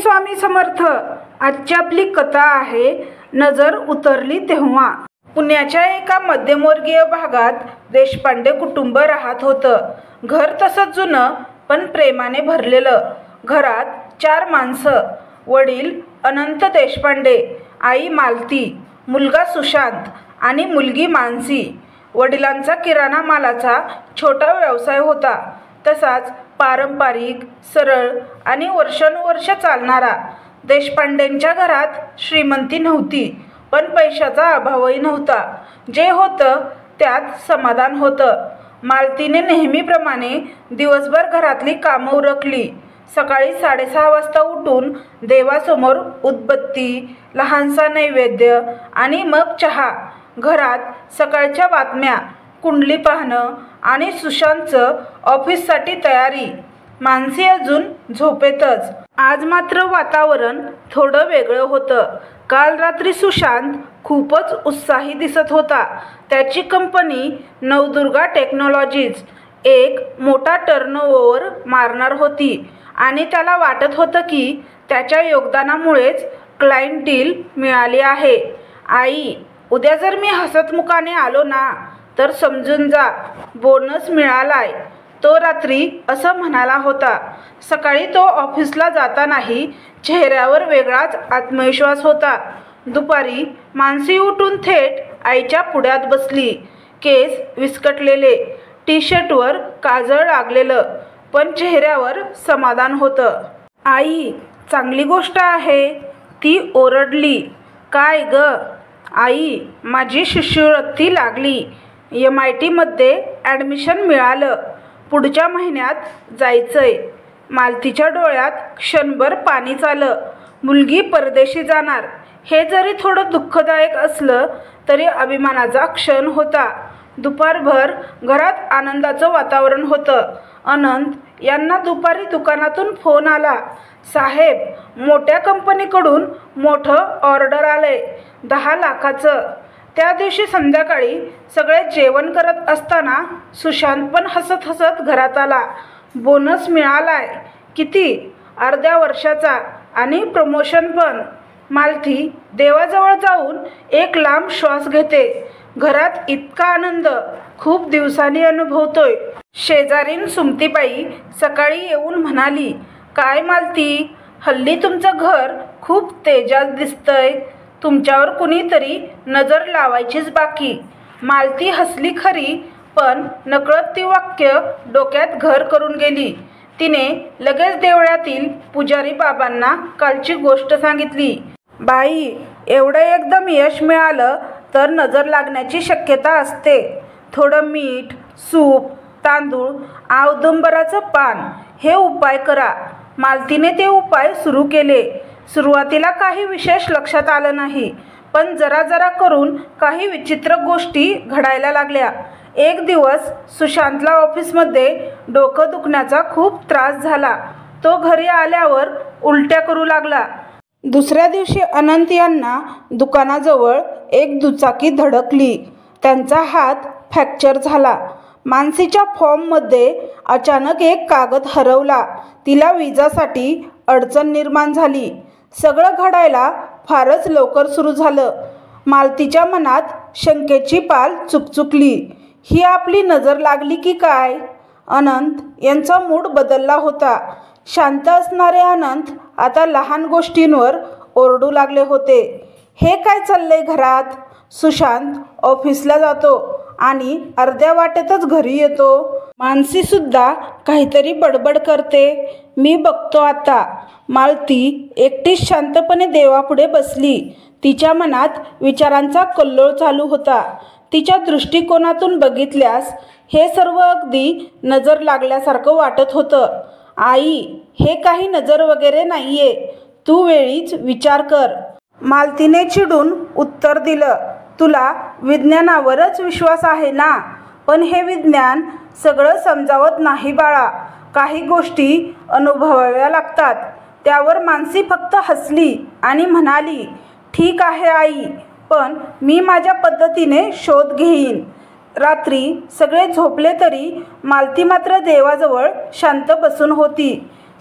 स्वामी समर्थ। आजची आपली कथा आहे नजर उतरली तेव्हा। पुण्याच्या एका मध्यमवर्गीय भागात देशपांडे कुटुंब राहत होतं। घर तसंच जुनं पण प्रेमाने भरलेलं। घरात 4 माणसं, वडील अनंत देशपांडे, आई मालती, मुलगा सुशांत आणि मुलगी मानसी। वडिलांचा किराणा मालाचा छोटा व्यवसाय होता, तसाच पारंपरिक, सरळ आणि वर्षानुवर्ष चालणारा। देशपांडेंच्या घरात श्रीमंती नव्हती, पण पैशाचा अभावही नव्हता। जे होतं त्यात समाधान होतं। मालतीने नेहमीप्रमाणे दिवसभर घरातली कामं उरकली। सकाळी 6:30 वाजता उठून देवासमोर उदबत्ती, लहानसा नैवेद्य आणि मग चहा। घरात सकाळच्या बातम्या, कुंडली पाहणं आणि सुशांतचं ऑफिससाठी तयारी। मानसी अजून झोपेतच। आज मात्र वातावरण थोडं वेगळं होतं। काल रात्री सुशांत खूपच उत्साही दिसत होता। त्याची कंपनी नवदुर्गा टेक्नॉलॉजीज एक मोठा टर्नओव्हर मारणार होती आणि त्याला वाटत होतं की त्याच्या योगदानामुळेच क्लायंटील मिळाली आहे। आई, उद्या जर मी हसतमुखाने आलो ना तर समजून जा, बोनस मिळालाय, तो रात्री असं म्हणाला होता। सकाळी तो ऑफिसला जातानाही चेहऱ्यावर वेगळाच आत्मविश्वास होता। दुपारी मानसी उठून थेट आईच्या पुढ्यात बसली। केस विस्कटलेले, टी-शर्टवर काजळ लागलेलं, पण चेहऱ्यावर समाधान होतं। आई, चांगली गोष्ट आहे, ती ओरडली। काय ग? आई, माझी शिष्यवृत्ती लागली, MIT मध्ये ॲडमिशन मिळालं, पुढच्या महिन्यात जायचंय। मालतीच्या डोळ्यात क्षणभर पाणीच आलं। मुलगी परदेशी जाणार हे जरी थोडं दुःखदायक असलं तरी अभिमानाचा क्षण होता। दुपारभर घरात आनंदाचं वातावरण होतं। अनंत यांना दुपारी दुकानातून फोन आला, साहेब, मोठ्या कंपनीकडून मोठं ऑर्डर आलंय, 10 लाखाचं। त्या दिवशी संध्याकाळी सगळे जेवण करत असताना सुशांत पण हसत हसत घरात आला। बोनस मिळालाय। किती? अर्ध्या वर्षाचा, आणि प्रमोशन पण। मालती देवाजवळ जाऊन एक लांब श्वास घेते। घरात इतका आनंद खूप दिवसांनी अनुभवतोय। शेजारीन सुमतीबाई सकाळी येऊन म्हणाली, काय मालती, हल्ली तुमचं घर खूप तेजात दिसतंय, तुमच्यावर कुणीतरी नजर लावायचीच बाकी। मालती हसली खरी, पण नकळत ती वाक्य डोक्यात घर करून गेली। तिने लगेच देवळातील पुजारी बाबांना कालची गोष्ट सांगितली। बाई, एवढं एकदम यश मिळालं तर नजर लागण्याची शक्यता असते। थोडं मीठ, सूप, तांदूळ, औदुंबराचं पान हे उपाय करा। मालतीने ते उपाय सुरू केले। सुरुवातीला काही विशेष लक्षात आलं नाही, पण जरा जरा करून काही विचित्र गोष्टी घडायला लागल्या। एक दिवस सुशांतला ऑफिसमध्ये डोकं दुखण्याचा खूप त्रास झाला। तो घरी आल्यावर उलट्या करू लागला। दुसऱ्या दिवशी अनंत यांना दुकानाजवळ एक दुचाकी धडकली। त्यांचा हात फ्रॅक्चर झाला। मानसीच्या फॉर्ममध्ये अचानक एक कागद हरवला। तिला विजासाठी अडचण निर्माण झाली। सगळं घडायला फारच लवकर सुरू झालं। मालतीच्या मनात शंकेची पाल चुकचुकली, ही आपली नजर लागली की काय? अनंत यांचा मूड बदलला होता। शांत असणारे अनंत आता लहान गोष्टींवर ओरडू लागले होते। हे काय चाललंय घरात? सुशांत ऑफिसला जातो आणि अर्ध्या वाटेतच घरी येतो। मानसी सुद्धा काहीतरी बडबड करते, मी बघतो आता। मालती एकटीच शांतपणे देवापुढे बसली। तिच्या मनात विचारांचा कल्लोळ चालू होता। तिच्या दृष्टिकोनातून बघितल्यास हे सर्व अगदी नजर लागल्यासारखं वाटत होतं। आई, हे काही नजर वगैरे नाहीये, तू वेळीच विचार कर। मालतीने चिडून उत्तर दिलं, तुला विज्ञानावरच विश्वास आहे ना, पण हे विज्ञान सगळं समजावत नाही बाळा, काही गोष्टी अनुभवाव्या लागतात। त्यावर मानसी फक्त हसली आणि म्हणाली, ठीक आहे आई, पण मी माझ्या पद्धतीने शोध घेईन। रात्री सगळे झोपले तरी मालती मात्र देवाजवळ शांत बसून होती।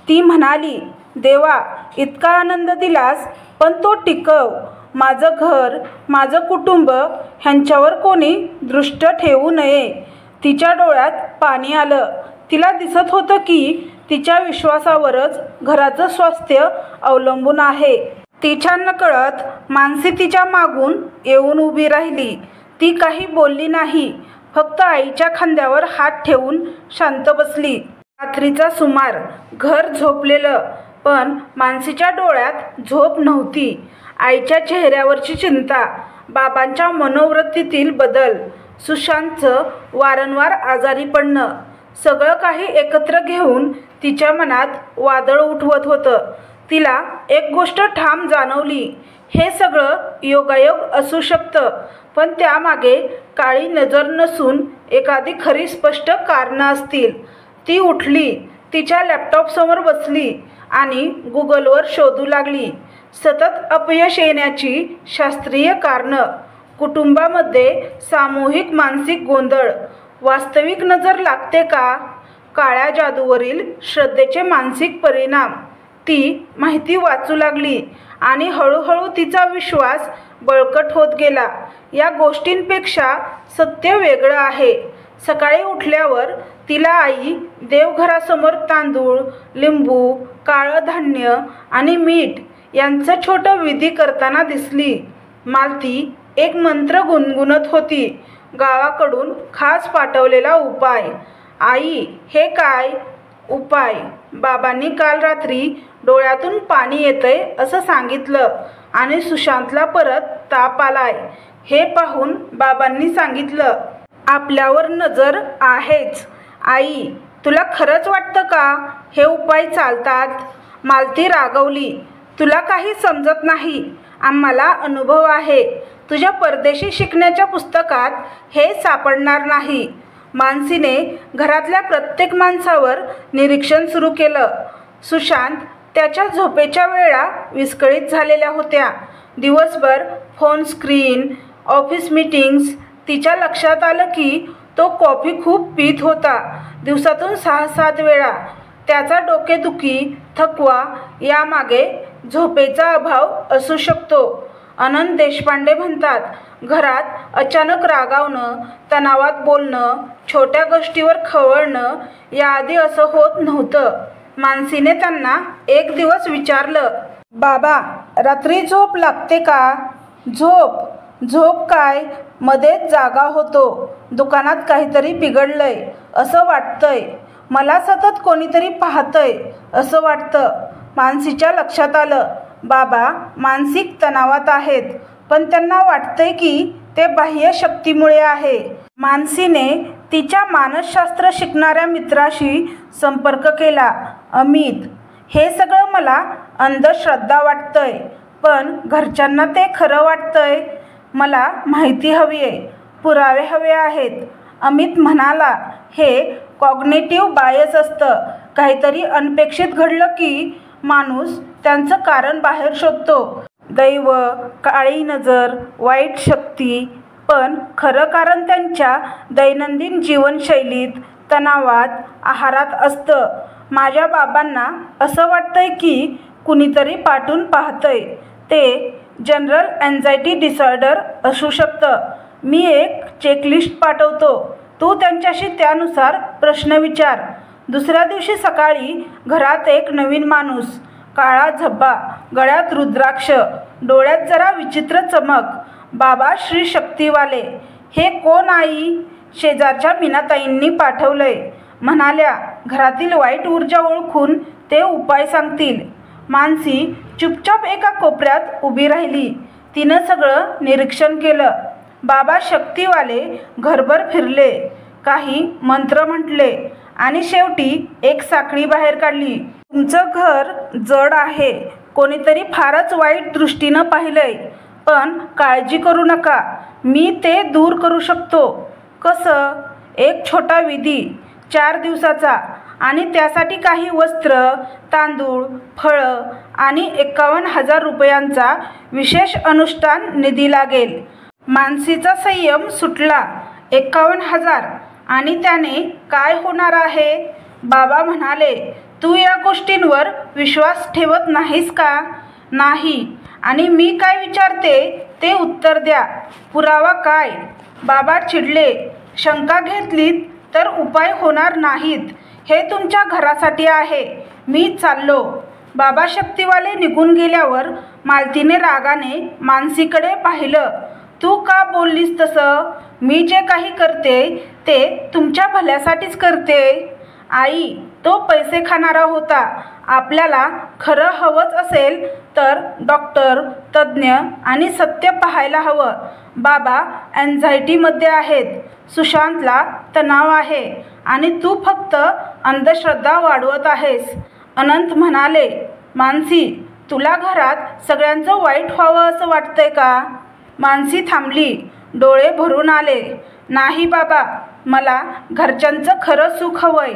ती म्हणाली, देवा, इतका आनंद दिलास, पण तो टिकव. माझं घर, माझं कुटुंब ह्यांच्यावर कोणी दृष्ट ठेवू नये. तिच्या डोळ्यात पाणी आलं. तिला दिसत होतं की तिच्या विश्वासावरच घराचं स्वास्थ्य अवलंबून आहे. तिच्या नकळत मानसी तिच्या मागून येऊन उभी राहिली. ती काही बोलली नाही, फक्त आईच्या खांद्यावर हात ठेवून शांत बसली. रात्रीचा सुमार. घर झोपलेलं, पण मानसीच्या डोळ्यात झोप नव्हती. आईच्या चेहऱ्यावरची चिंता, बाबांच्या मनोवृत्तीतील बदल, सुशांतचं वारंवार आजारी पडणं, सगळं काही एकत्र घेऊन तिच्या मनात वादळ उठवत होतं. तिला एक गोष्ट ठाम जाणवली, हे सगळं योगायोग असू शकतं, पण त्यामागे काळी नजर नसून एखादी खरी स्पष्ट कारणं असतील. ती उठली, तिच्या लॅपटॉपसमोर बसली आणि गुगलवर शोधू लागली. सतत अपयश येण्याची शास्त्रीय कारणं, कुटुंबामध्ये सामूहिक मानसिक गोंधळ, वास्तविक नजर लागते का, काळ्या जादूवरील श्रद्धेचे मानसिक परिणाम. ती माहिती वाचू लागली आणि हळूहळू तिचा विश्वास बळकट होत गेला. या गोष्टींपेक्षा सत्य वेगळं आहे. सकाळी उठल्यावर तिला आई देवघरासमोर तांदूळ, लिंबू, काळं धान्य आणि मीठ यांचं छोटं विधी करताना दिसली. मालती एक मंत्र गुणगुणत होती, गावाकडून खास पाठवलेला उपाय. आई, हे काय उपाय? बाबांनी काल रात्री डोळ्यातून पाणी येतंय असं सांगितलं आणि सुशांतला परत ताप आलाय हे पाहून बाबांनी सांगितलं. आपल्यावर नजर आहेच. आई, तुला खरंच वाटतं का हे उपाय चालतात? मालती रागवली. तुला काही समजत नाही. आम्हाला अनुभव आहे. तुझ्या परदेशी शिकण्याच्या पुस्तकात हे सापडणार नाही. मानसीने घरातल्या प्रत्येक माणसावर निरीक्षण सुरू केलं. सुशांत त्याच्या झोपेच्या वेळा विस्कळीत झालेल्या होत्या. दिवसभर फोन स्क्रीन, ऑफिस मीटिंग्स. तिच्या लक्षात आलं की तो कॉफी खूप पीत होता, दिवसातून 6-7 वेळा. त्याचा डोकेदुखी, थकवा यामागे झोपेचा अभाव असू शकतो. अनंत देशपांडे म्हणतात, घरात अचानक रागावणं, तणावात बोलणं, छोट्या गोष्टीवर खवळणं याआधी असं होत नव्हतं. मानसीने त्यांना एक दिवस विचारलं, बाबा, रात्री झोप लागते का? झोप काय? मध्येच जागा होतो. दुकानात काहीतरी बिघडलंय असं वाटतंय. मला सतत कोणीतरी पाहतंय असं वाटतं. मानसीच्या लक्षात आलं, बाबा मानसिक तणावात आहेत, पण त्यांना वाटतंय की ते बाह्य शक्तीमुळे आहे. मानसीने तिच्या मानसशास्त्र शिकणाऱ्या मित्राशी संपर्क केला. अमित, हे सगळं मला अंधश्रद्धा वाटतंय, पण घरच्यांना ते खरं वाटतंय. मला माहिती हवी आहे, पुरावे हवे आहेत. अमित म्हणाला, हे कॉग्नेटिव्ह बायस असतं. काहीतरी अनपेक्षित घडलं की माणूस त्यांचं कारण बाहेर शोधतो. दैव, काळी नजर, वाईट शक्ती. पण खरं कारण त्यांच्या दैनंदिन जीवनशैलीत, तणावात, आहारात असतं. माझ्या बाबांना असं वाटतंय की कुणीतरी पाठून पाहतंय. ते जनरल अँझायटी डिसऑर्डर असू शकतं. मी एक चेकलिस्ट पाठवतो, तू त्यांच्याशी त्यानुसार प्रश्न विचार. दुसऱ्या दिवशी सकाळी घरात एक नवीन माणूस, काळा झब्बा, गळ्यात रुद्राक्ष, डोळ्यात जरा विचित्र चमक. बाबा श्री शक्तीवाले. हे कोण आई? शेजारच्या मीनाताईंनी पाठवलंय. म्हणाल्या, घरातील वाईट ऊर्जा ओळखून ते उपाय सांगतील. मानसी चुपचाप एका कोपऱ्यात उभी राहिली. तिनं सगळं निरीक्षण केलं. बाबा शक्तीवाले घरभर फिरले, काही मंत्र म्हटले आणि शेवटी एक साखळी बाहेर काढली. तुमचं घर जड आहे. कोणीतरी फारच वाईट दृष्टीनं पाहिलंय, पण काळजी करू नका, मी ते दूर करू शकतो. कसं? एक छोटा विधी, 4 दिवसाचा, आणि त्यासाठी काही वस्त्र, तांदूळ, फळं आणि 51,000 रुपयांचा विशेष अनुष्ठान निधी लागेल. मानसीचा संयम सुटला. 51,000 आणि त्याने काय होणार आहे? बाबा म्हणाले, तू या गोष्टींवर विश्वास ठेवत नाहीस का? नाही. आणि मी काय विचारते ते उत्तर द्या. पुरावा काय? बाबा चिडले. शंका घेतलीत तर उपाय होणार नाहीत. हे तुमच्या घरासाठी आहे. मी चाललो. बाबा शक्तीवाले निघून गेल्यावर मालतीने रागाने मानसीकडे पाहिलं. तू का बोललीस तसं? मी जे काही करते ते तुमच्या भल्यासाठीच करते. आई, तो पैसे खाणारा होता. आपल्याला खरं हवंच असेल तर डॉक्टर, तज्ज्ञ आणि सत्य पाहायला हवं. बाबा अँझायटीमध्ये आहेत. सुशांतला तणाव आहे आणि तू फक्त अंधश्रद्धा वाढवत आहेस. अनंत म्हणाले. मानसी, तुला घरात सगळ्यांचं वाईट व्हावं असं वाटतंय का? मानसी थांबली. डोळे भरून आले. नाही बाबा, मला घरच्यांचं खरं सुख हवंय.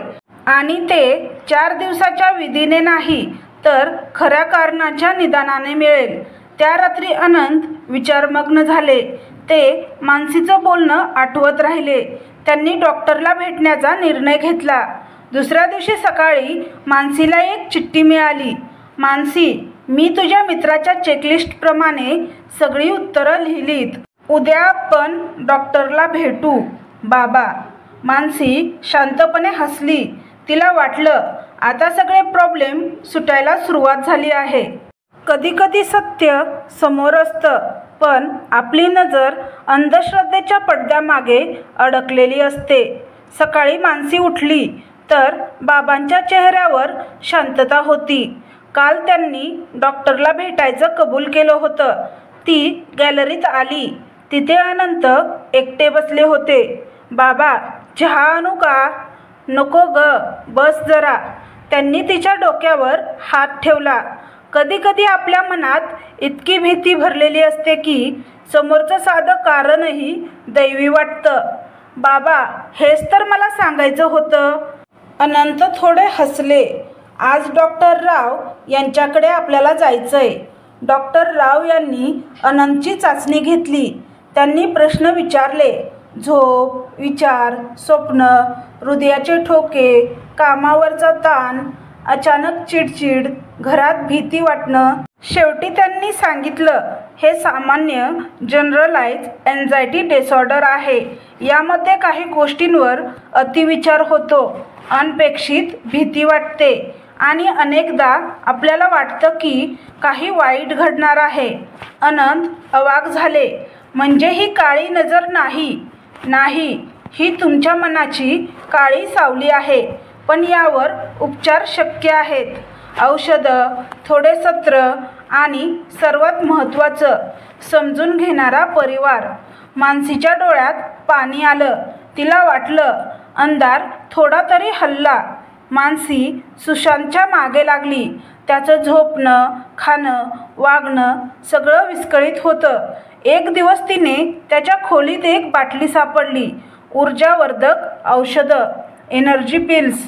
आणि ते 4 दिवसाच्या विधीने नाही तर खऱ्या कारणाच्या निदानाने मिळेल. त्या रात्री अनंत विचारमग्न झाले. ते मानसीचं बोलणं आठवत राहिले. त्यांनी डॉक्टरला भेटण्याचा निर्णय घेतला. दुसऱ्या दिवशी सकाळी मानसीला एक चिठ्ठी मिळाली. मानसी, मी तुझ्या मित्राच्या चेकलिस्टप्रमाणे सगळी उत्तरं लिहिलीत. उद्या आपण डॉक्टरला भेटू. बाबा. मानसी शांतपणे हसली. तिला वाटलं आता सगळे प्रॉब्लेम सुटायला सुरुवात झाली आहे. कधीकधी सत्य समोर असतं, पण आपली नजर अंधश्रद्धेच्या पडद्यामागे अडकलेली असते. सकाळी मानसी उठली तर बाबांच्या चेहऱ्यावर शांतता होती. काल त्यांनी डॉक्टरला भेटायचं कबूल केलं होतं. ती गॅलरीत आली. तिथे अनंत एकटे बसले होते. बाबा, चहा आणू का? नको ग, बस जरा. त्यांनी तिच्या डोक्यावर हात ठेवला. कधी कधी आपल्या मनात इतकी भीती भरलेली असते की समोरचं साधं कारणही दैवी वाटतं. बाबा, हेच तर मला सांगायचं होतं. अनंत थोडे हसले. आज डॉक्टर राव यांच्याकडे आपल्याला जायचंय. डॉक्टर राव यांनी अनंतची चाचणी घेतली. त्यांनी प्रश्न विचारले. झोप, विचार, स्वप्न, हृदयाचे ठोके, कामावरचा ताण, अचानक चिडचिड, घरात भीती वाटणं. शेवटी त्यांनी सांगितलं, हे सामान्य जनरलाइज एन्झायटी डिसऑर्डर आहे. यामध्ये काही गोष्टींवर अतिविचार होतो, अनपेक्षित भीती वाटते आणि अनेकदा आपल्याला वाटतं की काही वाईट घडणार आहे. अनंत अवाक झाले. म्हणजे ही काळी नजर नाही. नाही, ही तुमच्या मनाची काळी सावली आहे. पण यावर उपचार शक्य आहेत. औषधं, थोडे सत्र आणि सर्वात महत्त्वाचं, समजून घेणारा परिवार. मानसीच्या डोळ्यात पाणी आलं. तिला वाटलं अंधार थोडा तरी हलला. मानसी सुशांतच्या मागे लागली. त्याचं झोपणं, खाणं, वागणं सगळं विस्कळीत होतं. एक दिवस तिने त्याच्या खोलीत एक बाटली सापडली. ऊर्जावर्धक औषधं, एनर्जी पिल्स.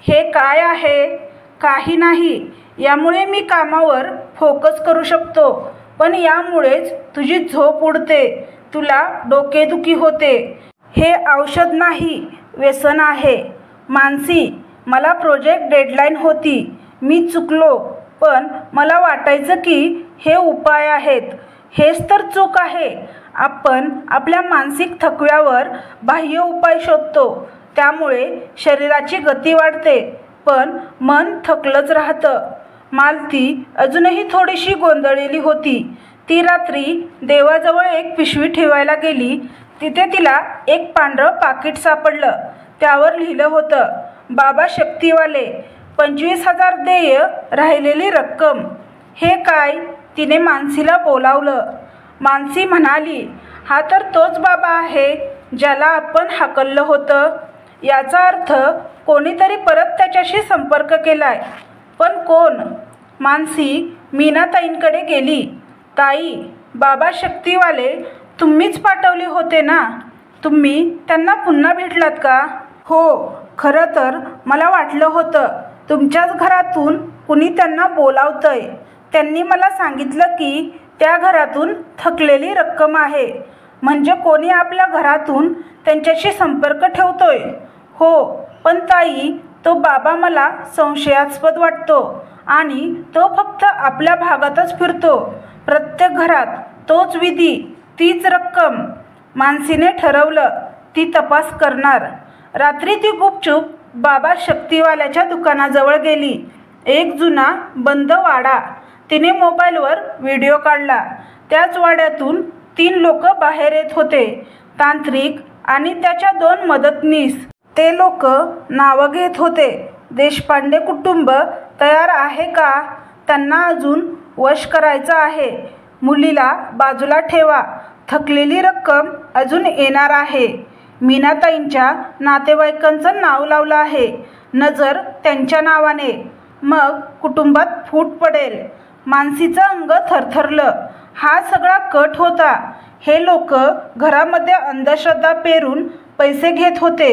हे काय आहे? काही नाही. यामुळे मी कामावर फोकस करू शकतो, पण यामुळेच तुझी झोप उडते, तुला डोकेदुखी होते. हे औषध नाही, व्यसन आहे. मानसी, मला प्रोजेक्ट डेडलाईन होती. मी चुकलो, पण मला वाटायचं की हे उपाय आहेत. हेच तर चूक आहे. आपण आपल्या मानसिक थकव्यावर बाह्य उपाय शोधतो. त्यामुळे शरीराची गती वाढते, पण मन थकलंच राहतं. मालती अजूनही थोडीशी गोंधळलेली होती. ती रात्री देवाजवळ एक पिशवी ठेवायला गेली. तिथे तिला एक पांढरं पाकिट सापडलं. त्यावर लिहिलं होतं, बाबा शक्तीवाले, 25,000 देय, राहिलेली रक्कम. हे काय? तिने मानसीला बोलावलं. मानसी म्हणाली, हा तर तोच बाबा आहे ज्याला आपण हाकललं होतं. याचा अर्थ कोणीतरी परत त्याच्याशी संपर्क केलाय. पण कोण? मानसी मीनाताईंकडे गेली. ताई, बाबा शक्तीवाले तुम्हीच पाठवले होते ना? तुम्ही त्यांना पुन्हा भेटलात का? हो, खरं तर मला वाटलं होतं तुमच्याच घरातून कुणी त्यांना बोलावतंय. त्यांनी मला सांगितलं की त्या घरातून थकलेली रक्कम आहे. म्हणजे कोणी आपल्या घरातून त्यांच्याशी संपर्क ठेवतोय. हो, पण ताई, तो बाबा मला संशयास्पद वाटतो आणि तो फक्त आपल्या भागातच फिरतो. प्रत्येक घरात तोच विधी, तीच रक्कम. मानसीने ठरवलं ती तपास करणार. रात्री ती गुपचूप बाबा शक्तीवाल्याच्या दुकानाजवळ गेली. एक जुना बंद वाडा. तिने मोबाईलवर व्हिडिओ काढला. त्याच वाड्यातून 3 लोक बाहेर येत होते, तांत्रिक आणि त्याच्या 2 मदतनीस. ते लोक नावं घेत होते. देशपांडे कुटुंब तयार आहे का? त्यांना अजून वश करायचं आहे. मुलीला बाजूला ठेवा. थकलेली रक्कम अजून येणार आहे. मीनाताईंच्या नातेवाईकांचं नाव लावलं आहे. नजर त्यांच्या नावाने. मग कुटुंबात फूट पडेल. मानसीचं अंग थरथरलं. हा सगळा कट होता. हे लोक घरामध्ये अंधश्रद्धा पेरून पैसे घेत होते.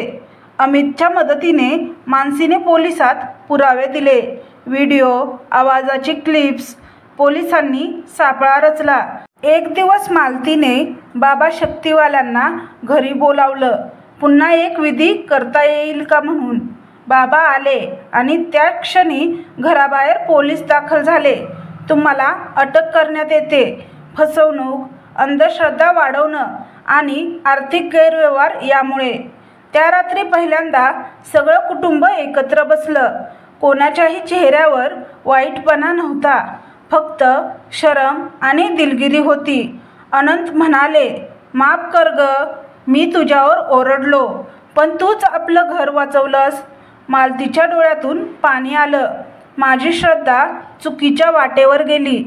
अमितच्या मदतीने मानसीने पोलिसात पुरावे दिले. व्हिडिओ, आवाजाची क्लिप्स. पोलिसांनी सापळा रचला. एक दिवस मालतीने बाबा शक्तीवाल्यांना घरी बोलावलं. पुन्हा एक विधी करता येईल का म्हणून. बाबा आले आणि त्या क्षणी घराबाहेर पोलीस दाखल झाले. तुम्हाला अटक करण्यात येते. फसवणूक, अंधश्रद्धा वाढवणं आणि आर्थिक गैरव्यवहार यामुळे. त्या रात्री पहिल्यांदा सगळं कुटुंब एकत्र बसलं. कोणाच्याही चेहऱ्यावर वाईटपणा नव्हता, फक्त शरम आणि दिलगिरी होती. अनंत म्हणाले, माफ कर ग, मी तुझ्यावर ओरडलो, पण तूच आपलं घर वाचवलंस. मालतीच्या डोळ्यातून पाणी आलं. माझी श्रद्धा चुकीच्या वाटेवर गेली.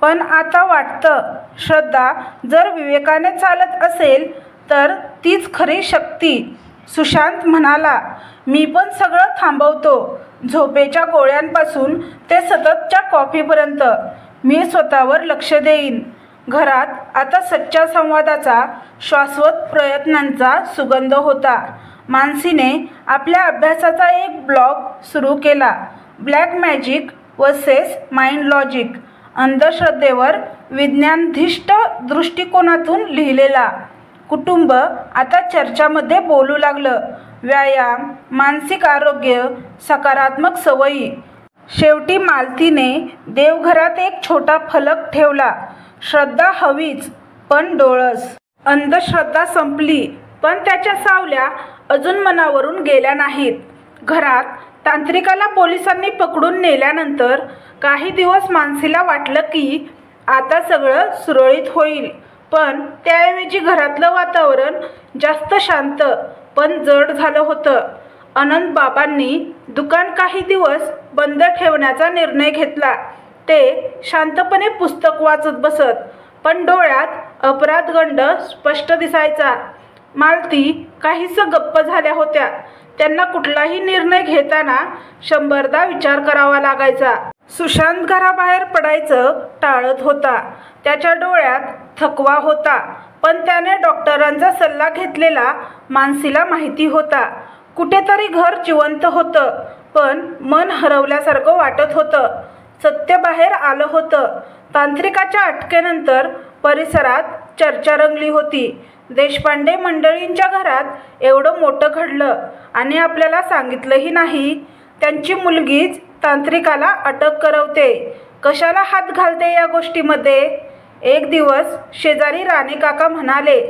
पण आता वाटतं, श्रद्धा जर विवेकाने चालत असेल तर तीच खरी शक्ती. सुशांत म्हणाला, मी पण सगळं थांबवतो. झोपेच्या गोळ्यांपासून ते सततच्या कॉफीपर्यंत मी स्वतःवर लक्ष देईन. घरात आता सच्च्या संवादाचा, शाश्वत प्रयत्नांचा सुगंध होता. मानसीने आपल्या अभ्यासाचा एक ब्लॉग सुरू केला. Black magic versus mind logic. अंधश्रद्धेवर विज्ञाननिष्ठ दृष्टिकोनातून लिहिलेला. कुटुंब आता चर्चामध्ये बोलू लागलं. व्यायाम, मानसिक आरोग्य, सकारात्मक सवयी. शेवटी मालतीने देवघरात एक छोटा फलक ठेवला. श्रद्धा हवीच, पण डोळस. अंधश्रद्धा संपली, पण त्याच्या सावल्या अजून मनावरून गेल्या नाहीत. घरात तांत्रिकाला पोलिसांनी पकडून नेल्यानंतर काही दिवस मानसीला वाटलं की आता सगळं सुरळीत होईल. पण त्याऐवजी घरातलं वातावरण जास्त शांत पण जड झालं होतं. अनंत बाबांनी दुकान काही दिवस बंद ठेवण्याचा निर्णय घेतला. ते शांतपणे पुस्तक वाचत बसत, पण डोळ्यात अपराधगंड स्पष्ट दिसायचा. मालती काहीसं गप्प झाल्या होत्या. त्यांना कुठलाही निर्णय घेताना 100दा विचार करावा लागायचा. सुशांत घराबाहेर पडायचं टाळत होता. त्याच्या डोळ्यात थकवा होता, पण त्याने डॉक्टरांचा सल्ला घेतलेला मानसीला माहिती होता. कुठेतरी घर जिवंत होतं, पण मन हरवल्यासारखं वाटत होतं. सत्य बाहेर आलं होतं. तांत्रिकाच्या अटकेनंतर परिसरात चर्चा रंगली होती. देशपांडे मंडळींच्या घरात एवढं मोठं घडलं आणि आपल्याला सांगितलंही नाही. त्यांची मुलगीच तांत्रिकाला अटक करवते. कशाला हात घालते या गोष्टीमध्ये? एक दिवस शेजारी राणे काका म्हणाले,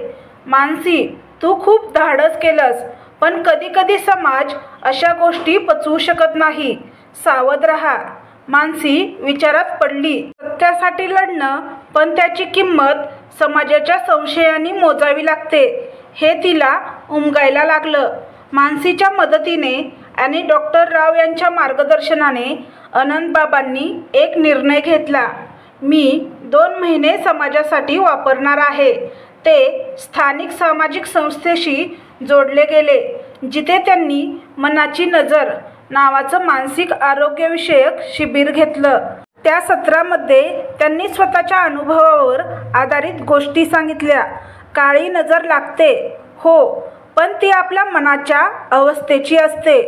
मानसी, तू खूप धाडस केलंस, पण कधी कधी समाज अशा गोष्टी पचवू शकत नाही. सावध राहा. मानसी विचारात पडली. सत्यासाठी लढणं, पण त्याची किंमत समाजाच्या संशयाने मोजावी लागते, हे तिला उमगायला लागलं. मानसीच्या मदतीने आणि डॉक्टर राव यांच्या मार्गदर्शनाने अनंतबाबांनी एक निर्णय घेतला. मी 2 महिने समाजासाठी वापरणार आहे. ते स्थानिक सामाजिक संस्थेशी जोडले गेले, जिथे त्यांनी मनाची नजर नावाचं मानसिक आरोग्यविषयक शिबिर घेतलं. त्या सत्रामध्ये त्यांनी स्वतःच्या अनुभवावर आधारित गोष्टी सांगितल्या. काळी नजर लागते, हो, पण ती आपल्या मनाच्या अवस्थेची असते.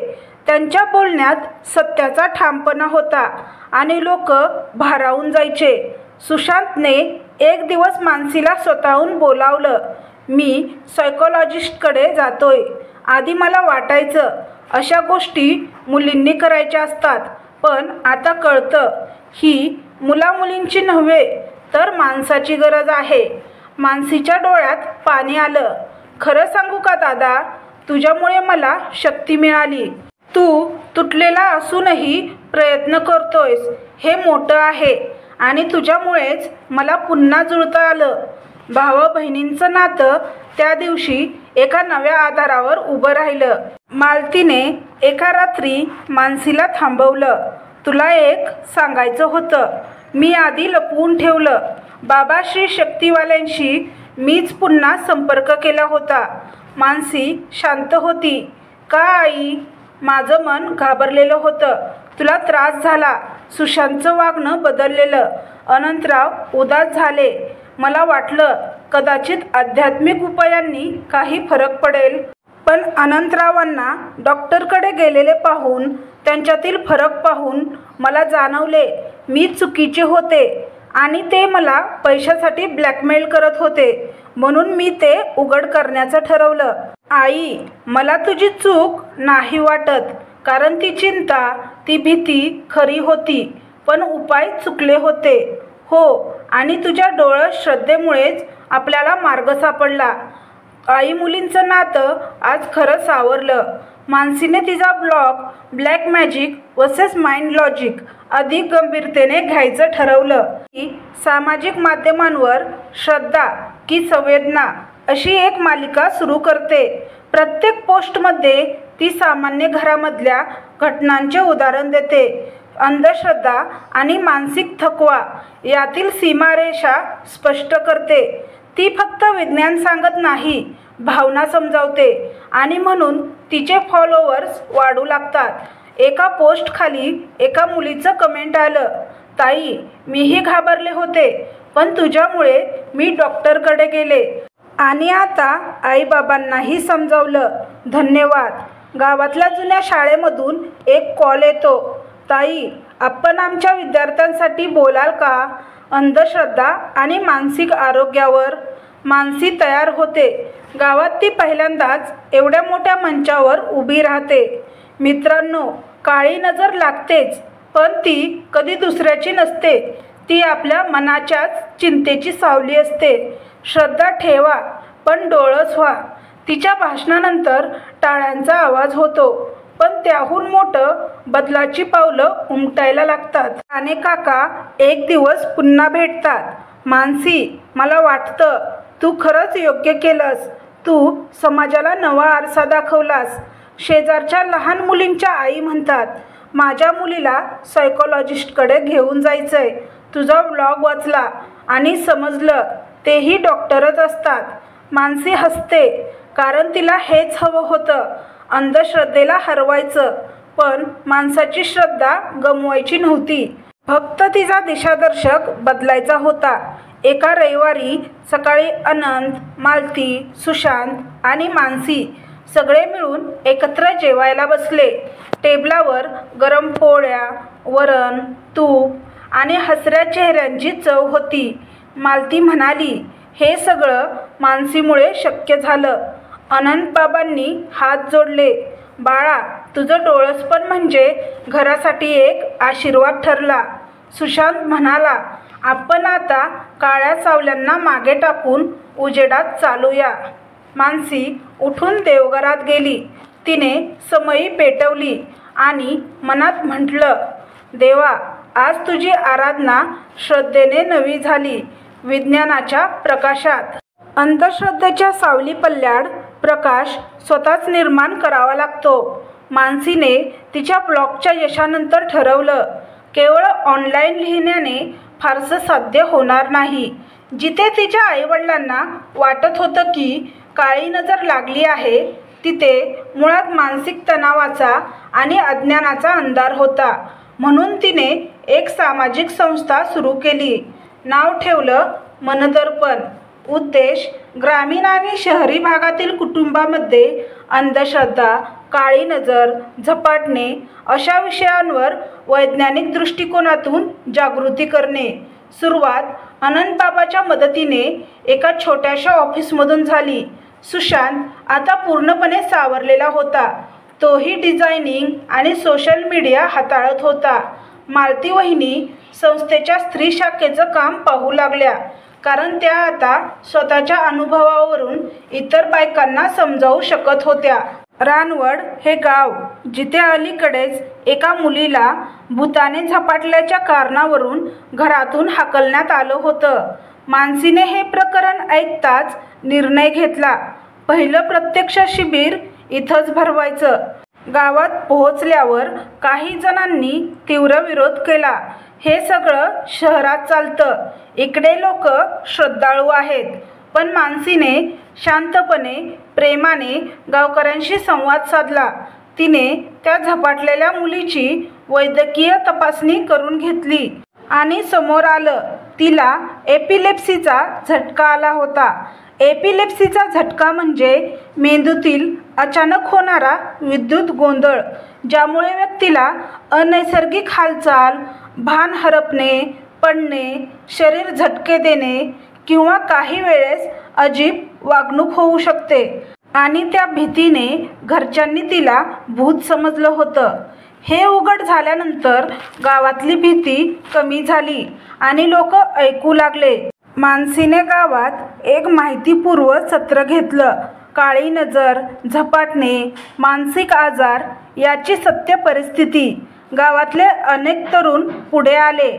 त्यांच्या बोलण्यात सत्याचा ठामपणा होता आणि लोक भारावून जायचे. सुशांतने एक दिवस मानसीला स्वतःहून बोलावलं. मी सायकोलॉजिस्टकडे जातोय. आधी मला वाटायचं अशा गोष्टी मुलींनी करायच्या असतात. पण आता कळतं, ही मुलामुलींची नव्हे तर माणसाची गरज आहे. मानसीच्या डोळ्यात पाणी आलं. खरं सांगू का दादा, तुझ्यामुळे मला शक्ती मिळाली. तू तुटलेला असूनही प्रयत्न करतोयस हे मोठं आहे आणि तुझ्यामुळेच मला पुन्हा जुळता आलं. भावा बहिणींचं नातं त्या दिवशी एका नव्या आधारावर उभं राहिलं. मालतीने एका रात्री मानसीला थांबवलं. तुला एक सांगायचं होतं. मी आधी लपवून ठेवलं. बाबा श्री शक्तिवाल्यांशी मीच पुन्हा संपर्क केला होता. मानसी शांत होती. का आई? माझं मन घाबरलेलं होतं. तुला त्रास झाला. सुशांतचं वागणं बदललेलं. अनंतराव उदास झाले. मला वाटलं कदाचित आध्यात्मिक उपायांनी काही फरक पडेल. पण अनंतरावांना डॉक्टरकडे गेलेले पाहून, त्यांच्यातील फरक पाहून मला जाणवले मी चुकीचे होते आणि ते मला पैशासाठी ब्लॅकमेल करत होते. म्हणून मी ते उघड करण्याचं ठरवलं. आई, मला तुझी चूक नाही वाटत, कारण ती चिंता, ती भीती खरी होती, पण उपाय चुकले होते. हो, आणि तुझ्या डोळस श्रद्धेमुळेच आपल्याला मार्ग सापडला. आई मुलींचं नातं आज खरं सावरलं. मानसीने तिचा blog black magic versus mind logic अधिक गंभीरतेने घ्यायचं ठरवलं. की सामाजिक माध्यमांवर श्रद्धा की संवेदना अशी एक मालिका सुरू करते. प्रत्येक पोस्टमध्ये ती सामान्य घरामधल्या घटनांचे उदाहरण देते. अंधश्रद्धा आणि मानसिक थकवा यातील सीमारेषा स्पष्ट करते. ती फक्त विज्ञान सांगत नाही, भावना समजावते आणि म्हणून तिचे फॉलोअर्स वाढू लागतात. एका पोस्टखाली एका मुलीचं कमेंट आलं, ताई, मीही घाबरले होते, पण तुझ्यामुळे मी डॉक्टरकडे गेले आणि आता आईबाबांनाही समजावलं. धन्यवाद. गावातल्या जुन्या शाळेमधून एक कॉल येतो. ताई, आपण आमच्या विद्यार्थ्यांसाठी बोलाल का? अंधश्रद्धा आणि मानसिक आरोग्यावर. मानसी तयार होते. गावात ती पहिल्यांदाच एवढ्या मोठ्या मंचावर उभी राहते. मित्रांनो, काळी नजर लागतेच, पण ती कधी दुसऱ्याची नसते. ती आपल्या मनाच्याच चिंतेची सावली असते. श्रद्धा ठेवा, पण डोळस व्हा. तिच्या भाषणानंतर टाळ्यांचा आवाज होतो, पण त्याहून मोठं बदलाची पावलं उमटायला लागतात. आणि काका एक दिवस पुन्हा भेटतात. मानसी, मला वाटतं तू खरंच योग्य केलंस. तू समाजाला नवा आरसा दाखवलास. शेजारच्या लहान मुलींच्या आई म्हणतात, माझ्या मुलीला सायकोलॉजिस्टकडे घेऊन जायचंय. तुझा ब्लॉग वाचला आणि समजलं तेही डॉक्टरच असतात. मानसी हसते, कारण तिला हेच हवं होतं, अंधश्रद्धेला हरवायचं, पण माणसाची श्रद्धा गमवायची नव्हती. फक्त तिचा दिशादर्शक बदलायचा होता. एका रविवारी सकाळी अनंत, मालती, सुशांत आणि मानसी सगळे मिळून एकत्र जेवायला बसले. टेबलावर गरम पोळ्या, वरण, तूप आणि हसऱ्या चेहऱ्यांची चव होती. मालती म्हणाली, हे सगळं मानसीमुळे शक्य झालं. अनंत बाबांनी हात जोडले. बाळा, तुझं डोळसपण म्हणजे घरासाठी एक आशीर्वाद ठरला. सुशांत म्हणाला, आपण आता काळ्या सावल्यांना मागे टाकून उजेडात चालूया. मानसी उठून देवघरात गेली. तिने समई पेटवली आणि मनात म्हटलं, देवा, आज तुझी आराधना श्रद्धेने नवी झाली, विज्ञानाच्या प्रकाशात. अंधश्रद्धेच्या सावली पल्ल्याड प्रकाश स्वतःच निर्माण करावा लागतो. मानसीने तिच्या ब्लॉगच्या यशानंतर ठरवलं, केवळ ऑनलाईन लिहिण्याने फारसं साध्य होणार नाही. जिथे तिच्या आईवडिलांना वाटत होतं की काळी नजर लागली आहे, तिथे मुळात मानसिक तणावाचा आणि अज्ञानाचा अंधार होता. म्हणून तिने एक सामाजिक संस्था सुरू केली. नाव ठेवलं मनदर्पण. उद्देश, ग्रामीण आणि शहरी भागातील कुटुंबामध्ये अंधश्रद्धा, काळी नजर, झपाटणे अशा विषयांवर वैज्ञानिक दृष्टिकोनातून जागृती करणे. सुरुवात अनंतबाबाच्या मदतीने एका छोट्याशा ऑफिसमधून झाली. सुशांत आता पूर्णपणे सावरलेला होता. तोही डिझायनिंग आणि सोशल मीडिया हाताळत होता. मालती वहिनी संस्थेच्या स्त्री शाखेचं काम पाहू लागल्या, कारण त्या आता स्वतःच्या अनुभवावरून इतर बायकांना समजावू शकत होत्या. रानवड हे गाव जिथे अलीकडेच एका मुलीला भूताने झपाटल्याच्या कारणावरून घरातून हाकलण्यात आलं होतं. मानसीने हे प्रकरण ऐकताच निर्णय घेतला, पहिलं प्रत्यक्ष शिबिर इथंच भरवायचं. गावात पोहोचल्यावर काही जणांनी तीव्र विरोध केला. हे सगळं शहरात चालतं, इकडे लोक श्रद्धाळू आहेत. पण मानसीने शांतपणे प्रेमाने गावकऱ्यांशी संवाद साधला. तिने त्या झपाटलेल्या मुलीची वैद्यकीय तपासणी करून घेतली आणि समोर आलं, तिला एपिलेप्सीचा झटका आला होता. एपिलेप्सीचा झटका म्हणजे मेंदूतील अचानक होणारा विद्युत गोंधळ, ज्यामुळे व्यक्तीला अनैसर्गिक हालचाल, भान हरपणे, पडणे, शरीर झटके देणे किंवा काही वेळेस अजीब वागणूक होऊ शकते. आणि त्या भीतीने घरच्यांनी तिला भूत समजलं होतं. हे उघड झाल्यानंतर गावातली भीती कमी झाली आणि लोक ऐकू लागले. मानसीने गावात एक माहितीपूर्व सत्र घेतलं. काळी नजर, झपाटणे, मानसिक आजार याची सत्य परिस्थिती. गावातले अनेक तरुण पुढे आले.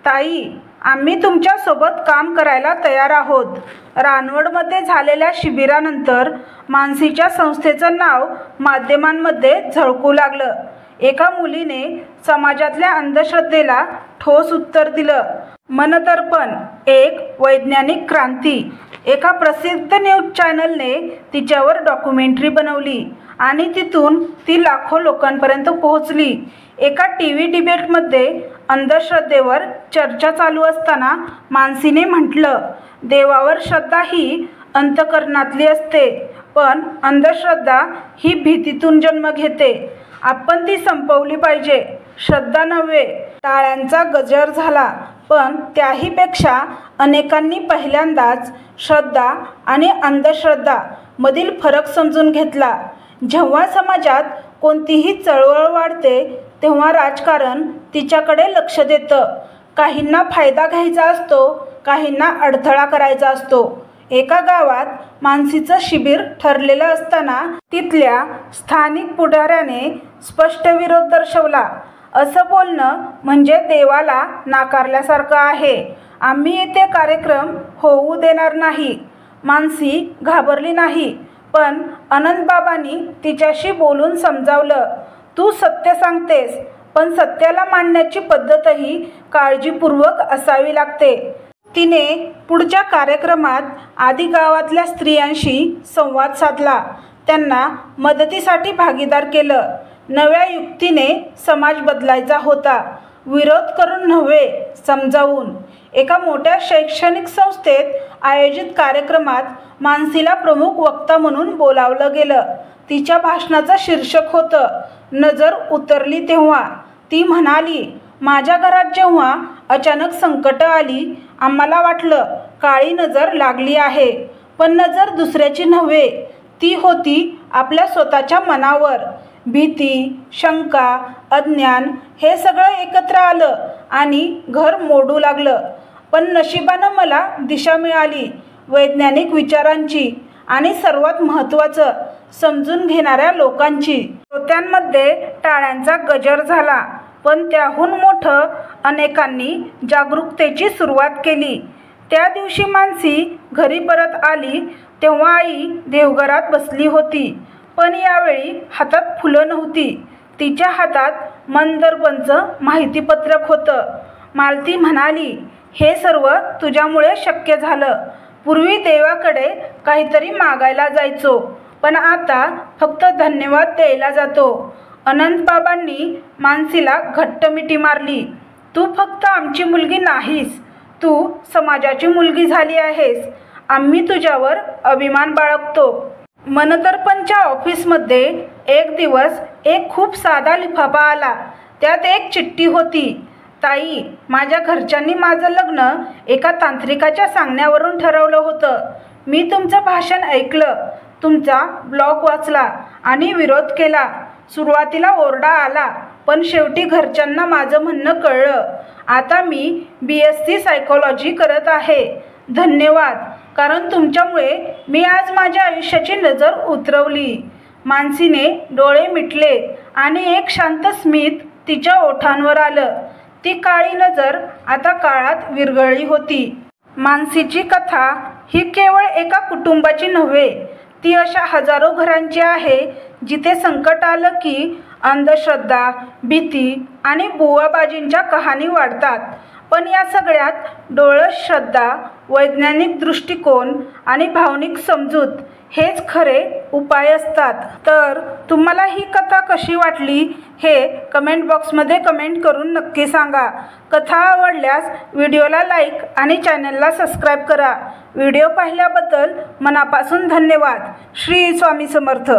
ताई, आम्ही तुमच्यासोबत काम करायला तयार आहोत. रानवडमध्ये झालेल्या शिबिरानंतर मानसीच्या संस्थेचं नाव माध्यमांमध्ये झळकू लागलं. एका मुलीने समाजातल्या अंधश्रद्धेला ठोस उत्तर दिलं. मनदर्पण एक वैज्ञानिक क्रांती. एका प्रसिद्ध न्यूज चॅनलने तिच्यावर डॉक्युमेंटरी बनवली आणि तिथून ती लाखो लोकांपर्यंत पोहोचली. एका टीव्ही डिबेटमध्ये अंधश्रद्धेवर चर्चा चालू असताना मानसीने म्हटलं, देवावर श्रद्धा ही अंतःकरणातली असते, पण अंधश्रद्धा ही भीतीतून जन्म घेते. आपण ती संपवली पाहिजे, श्रद्धा नव्हे. टाळ्यांचा गजर झाला, पण त्याहीपेक्षा अनेकांनी पहिल्यांदाच श्रद्धा आणि अंधश्रद्धा मधील फरक समजून घेतला. जेव्हा समाजात कोणतीही चळवळ वाढते तेव्हा राजकारण तिच्याकडे लक्ष देतं. काहींना फायदा घ्यायचा असतो, काहींना अडथळा करायचा असतो. एका गावात मानसीचं शिबिर ठरलेलं असताना तिथल्या स्थानिक पुढाऱ्याने स्पष्ट विरोध दर्शवला. असं बोलणं म्हणजे देवाला नाकारल्यासारखं आहे. आम्ही येथे कार्यक्रम होऊ देणार नाही. मानसी घाबरली नाही, पण अनंतबाबांनी तिच्याशी बोलून समजावलं, तू सत्य सांगतेस, पण सत्याला मांडण्याची पद्धतही काळजीपूर्वक असावी लागते. तिने पुढच्या कार्यक्रमात आधी गावातल्या स्त्रियांशी संवाद साधला, त्यांना मदतीसाठी भागीदार केलं. नव्या युक्तीने समाज बदलायचा होता, विरोध करून नव्हे, समजावून. एका मोठ्या शैक्षणिक संस्थेत आयोजित कार्यक्रमात मानसीला प्रमुख वक्ता म्हणून बोलावलं गेलं. तिच्या भाषणाचं शीर्षक होतं, नजर उतरली तेव्हा. ती म्हणाली, माझ्या घरात जेव्हा अचानक संकट आली, आम्हाला वाटलं काळी नजर लागली आहे, पण नजर दुसऱ्याची नव्हे, ती होती आपल्या स्वतःच्या मनावर. भीती, शंका, अज्ञान हे सगळं एकत्र आलं आणि घर मोडू लागलं. पण नशिबानं मला दिशा मिळाली, वैज्ञानिक विचारांची आणि सर्वात महत्त्वाचं, समजून घेणाऱ्या लोकांची. श्रोत्यांमध्ये टाळ्यांचा गजर झाला, पण त्याहून मोठं अनेकांनी जागरूकतेची सुरुवात केली. त्या दिवशी मानसी घरी परत आली तेव्हा आई देवघरात बसली होती, पण यावेळी हातात फुलं नव्हती. तिच्या हातात मनदर्पणचं माहितीपत्रक होतं. मालती म्हणाली, हे सर्व तुझ्यामुळे शक्य झालं. पूर्वी देवाकडे काहीतरी मागायला जायचो, पण आता फक्त धन्यवाद द्यायला जातो. अनंतबाबांनी मानसीला घट्ट मिठी मारली. तू फक्त आमची मुलगी नाहीस, तू समाजाची मुलगी झाली आहेस. आम्ही तुझ्यावर अभिमान बाळगतो. मनदर्पणच्या ऑफिसमध्ये एक दिवस एक खूप साधा लिफाफा आला. त्यात एक चिठ्ठी होती. ताई, माझ्या घरच्यांनी माझं लग्न एका तांत्रिकाच्या सांगण्यावरून ठरवलं होतं. मी तुमचं भाषण ऐकलं, तुमचा ब्लॉग वाचला आणि विरोध केला. सुरुवातीला ओरडा आला, पण शेवटी घरच्यांना माझं म्हणणं कळलं. आता मी BSc सायकोलॉजी करत आहे. धन्यवाद, कारण तुमच्यामुळे मी आज माझ्या आयुष्याची नजर उतरवली. मानसीने डोळे मिटले आणि एक शांत स्मित तिच्या ओठांवर आलं. ती काळी नजर आता काळात विरघळली होती. मानसीची कथा ही केवळ एका कुटुंबाची नव्हे, ती अशा हजारो घरांची आहे जिथे संकट आलं की अंधश्रद्धा, भीती आणि बुवाबाजींच्या कहाणी वाढतात. पण या सगळ्यात डोळस श्रद्धा, वैज्ञानिक दृष्टिकोन आणि भावनिक समजूत हेच खरे उपाय असतात. तर तुम्हाला ही कथा कशी वाटली हे कमेंट बॉक्समध्ये कमेंट करून नक्की सांगा. कथा आवडल्यास व्हिडिओला लाईक आणि चॅनलला सबस्क्राईब करा. व्हिडिओ पाहिल्याबद्दल मनापासून धन्यवाद. श्री स्वामी समर्थ.